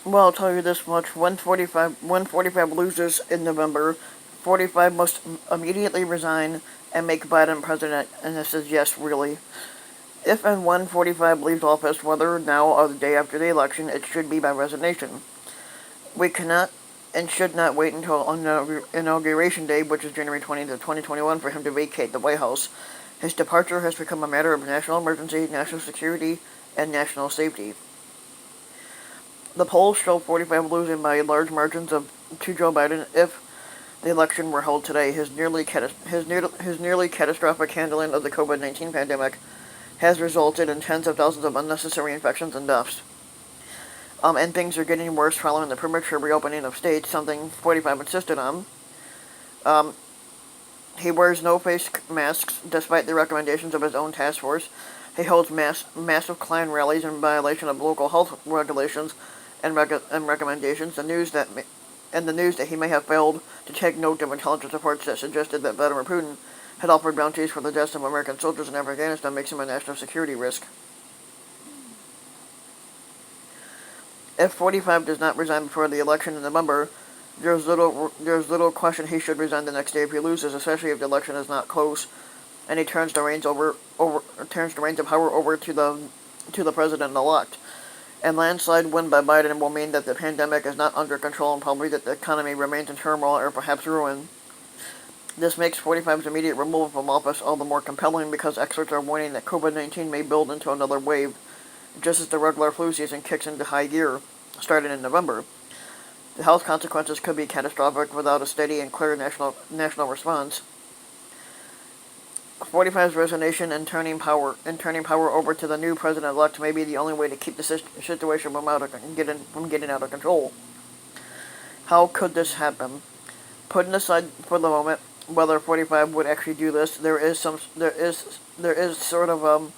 Well, I'll tell you this much: when 45 loses in November, 45 must immediately resign and make Biden president. And this is yes, really. If and when 45 leaves office, whether now or the day after the election, it should be by resignation. We cannot and should not wait until Inauguration Day, which is January 20th, 2021, for him to vacate the White House. His departure has become a matter of national emergency, national security, and national safety. The polls show 45 losing by large margins to Joe Biden if the election were held today. His nearly catastrophic handling of the COVID-19 pandemic has resulted in tens of thousands of unnecessary infections and deaths. And things are getting worse following the premature reopening of states, something 45 insisted on. Um, he wears no face masks despite the recommendations of his own task force. He holds massive Klan rallies in violation of local health regulations and recommendations. The news that he may have failed to take note of intelligence reports that suggested that Vladimir Putin had offered bounties for the deaths of American soldiers in Afghanistan makes him a national security risk. If 45 does not resign before the election in November, there's little question he should resign the next day if he loses, especially if the election is not close, and he turns the reins of power over to the president elect. A landslide win by Biden will mean that the pandemic is not under control and probably that the economy remains in turmoil or perhaps ruin. This makes 45's immediate removal from office all the more compelling because experts are warning that COVID-19 may build into another wave, just as the regular flu season kicks into high gear, starting in November. The health consequences could be catastrophic without a steady and clear national response. 45's resignation and turning power over to the new president-elect may be the only way to keep the situation from getting out of control. How could this happen? Putting aside for the moment whether 45 would actually do this, there is sort of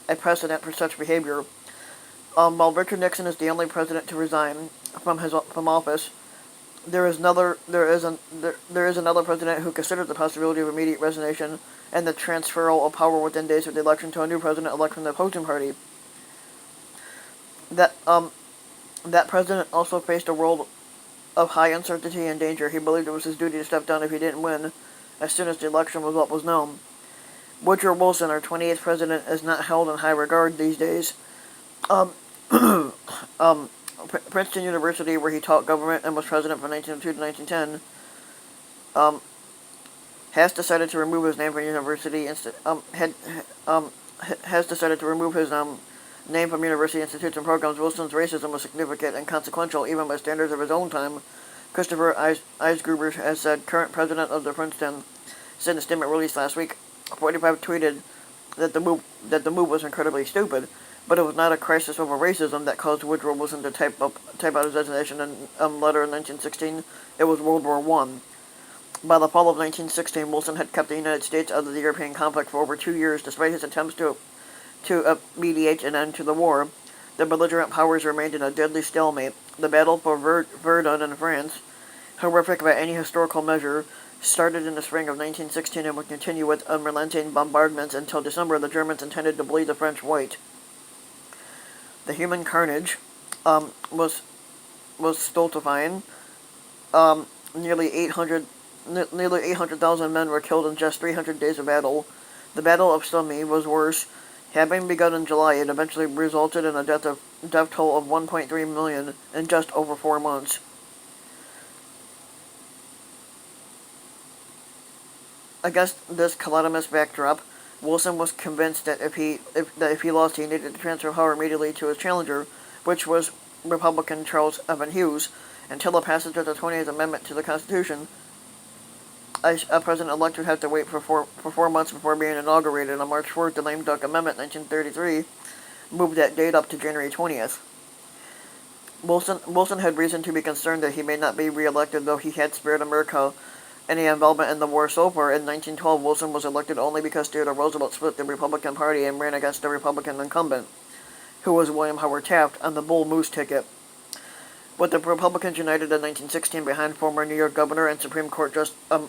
a precedent for such behavior. While Richard Nixon is the only president to resign from office, there is another president who considered the possibility of immediate resignation and the transferal of power within days of the election to a new president elected from the opposing party. That that president also faced a world of high uncertainty and danger. He believed it was his duty to step down if he didn't win, as soon as the election was what was known. Woodrow Wilson, our 28th president, is not held in high regard these days. Um, Princeton University, where he taught government and was president from 1902 to 1910, has decided to remove his name from university. Has decided to remove his name from university institutes and programs. Wilson's racism was significant and consequential, even by standards of his own time. Christopher Eisgruber has said, current president of the Princeton, said in a statement released last week. 45 tweeted that the move was incredibly stupid, but it was not a crisis over racism that caused Woodrow Wilson to type out his resignation letter in 1916. It was World War I. By the fall of 1916, Wilson had kept the United States out of the European conflict for over 2 years, despite his attempts to mediate an end to the war. The belligerent powers remained in a deadly stalemate. The battle for Verdun in France, horrific by any historical measure, started in the spring of 1916 and would continue with unrelenting bombardments until December. The Germans intended to bleed the French white. The human carnage was stultifying. Nearly 800,000 men were killed in just 300 days of battle. The Battle of Somme was worse. Having begun in July, it eventually resulted in a death toll of 1.3 million in just over 4 months. Against this calamitous backdrop, Wilson was convinced that if he lost, he needed to transfer power immediately to his challenger, which was Republican Charles Evan Hughes. Until the passage of the 20th Amendment to the Constitution, a president-elect would have to wait for 4 months before being inaugurated. On March 4th, the lame duck amendment, 1933, moved that date up to January 20th. Wilson had reason to be concerned that he may not be re-elected, though he had spared America any involvement in the war so far. In 1912, Wilson was elected only because Theodore Roosevelt split the Republican Party and ran against the Republican incumbent, who was William Howard Taft, on the Bull Moose ticket. With the Republicans united in 1916 behind former New York Governor and Supreme Court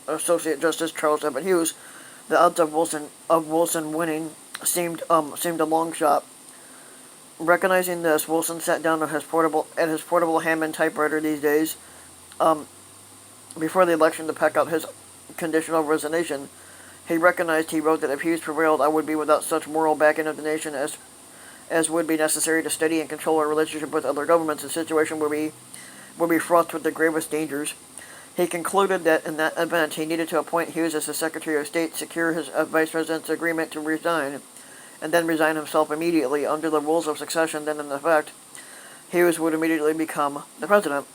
Associate Justice Charles Evan Hughes, the odds of Wilson winning seemed a long shot. Recognizing this, Wilson sat down at his portable Hammond typewriter these days, um, before the election, to pack out his conditional resignation. He recognized, he wrote, that if Hughes prevailed, I would be without such moral backing of the nation as would be necessary to steady and control our relationship with other governments. The situation would be fraught with the gravest dangers. He concluded that in that event, he needed to appoint Hughes as the Secretary of State, secure his Vice President's agreement to resign, and then resign himself immediately. Under the rules of succession then in effect, Hughes would immediately become the president.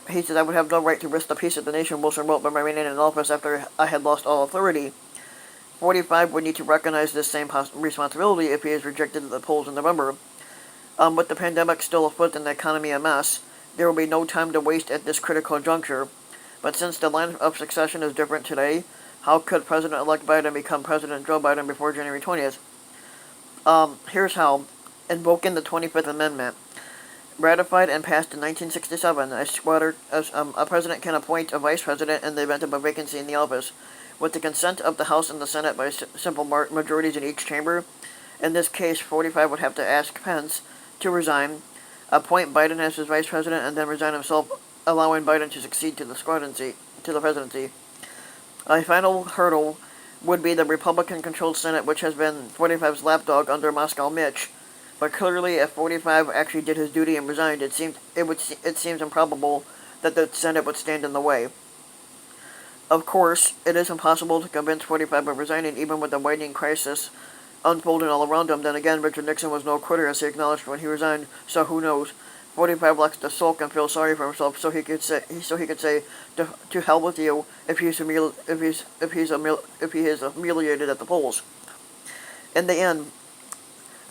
He says, I would have no right to risk the peace of the nation, Wilson wrote, by remaining in office after I had lost all authority. 45 would need to recognize this same responsibility if he is rejected at the polls in November. With the pandemic still afoot and the economy a mess, there will be no time to waste at this critical juncture. But since the line of succession is different today, how could President-elect Biden become President Joe Biden before January 20th? Here's how. Invoking the 25th Amendment. Ratified and passed in 1967, a president can appoint a vice president in the event of a vacancy in the office, with the consent of the House and the Senate by simple majorities in each chamber. In this case, 45 would have to ask Pence to resign, appoint Biden as his vice president, and then resign himself, allowing Biden to succeed to the presidency. A final hurdle would be the Republican-controlled Senate, which has been 45's lapdog under Moscow Mitch. But clearly, if 45 actually did his duty and resigned, it seems improbable that the Senate would stand in the way. Of course, it is impossible to convince 45 of resigning, even with the widening crisis unfolding all around him. Then again, Richard Nixon was no quitter, as he acknowledged when he resigned. So who knows? 45 likes to sulk and feel sorry for himself, so he could say, to hell with you if he is humiliated at the polls. In the end,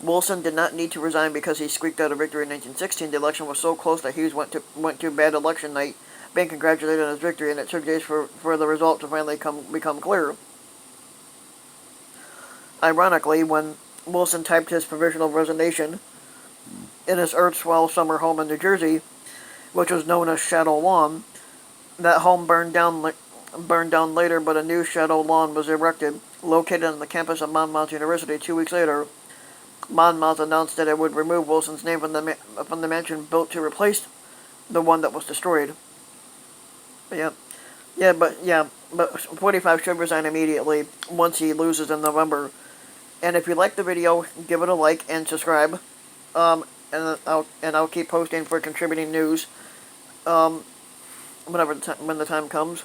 Wilson did not need to resign because he squeaked out a victory in 1916. The election was so close that Hughes went to bed election night, being congratulated on his victory, and it took days for the result to finally become clear. Ironically, when Wilson typed his provisional resignation in his erstwhile summer home in New Jersey, which was known as Shadow Lawn, that home burned down later, but a new Shadow Lawn was erected, located on the campus of Monmouth University. 2 weeks later, Monmouth announced that it would remove Wilson's name from the mansion built to replace the one that was destroyed. But 45 should resign immediately once he loses in November. And if you like the video, give it a like and subscribe. And I'll keep posting for contributing news. When the time comes.